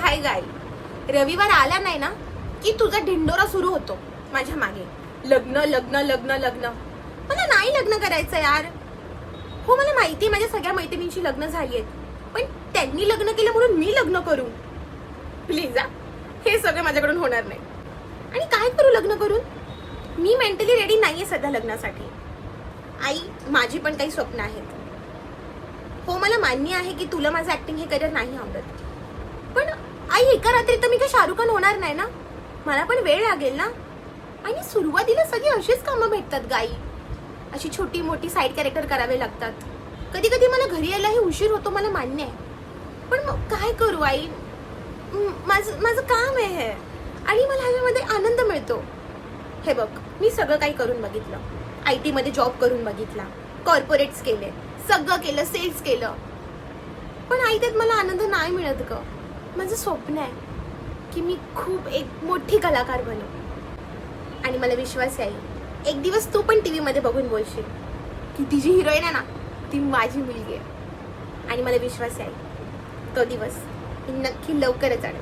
काय गाई, रविवार आला नाही ना की तुझा ढिंडोरा सुरू होतो माझ्या मागे. लग्न लग्न लग्न लग्न. मला नाही लग्न करायचं यार. हो मला माहिती माझ्या सगळ्या मैत्रिणींची लग्न झाली आहेत, पण त्यांनी लग्न केलं म्हणून मी लग्न करू? प्लीज हे सगळं माझ्याकडून होणार नाही. आणि काय करू लग्न करून? मी मेंटली रेडी नाहीये सध्या लग्नासाठी. आई, माझी पण काही स्वप्न आहेत. हो मला मान्य आहे की तुला माझं ऍक्टिंग हे करिअर नाही आवडत, पण आई एका रात्रीत तर मी काही शाहरुख खान होणार नाही ना. मला पण वेळ लागेल ना. आणि सुरुवातीला सगळी अशीच कामं भेटतात गाई. अशी छोटी मोठी साईड कॅरेक्टर करावे लागतात. कधी कधी मला घरी यायलाही उशीर होतो, मला मान्य आहे, पण मग काय करू आई? माझं काम आहे हे, आणि मला ह्याच्यामध्ये आनंद मिळतो. हे बघ, मी सगळं काही करून बघितलं. IT मध्ये जॉब करून बघितला, कॉर्पोरेट्स केले, सगळं केलं, सेल्स केलं, पण आई त्यात मला आनंद नाही मिळत ग. माझं स्वप्न आहे की मी खूप एक मोठी कलाकार बनू. आणि मला विश्वास आहे एक दिवस तू पण TV मध्ये बघून बोलशील की ती जी हिरोईन आहे ना ती माझी मुलगी आहे. आणि मला विश्वास आहे तो दिवस नक्की लवकरच आणेल.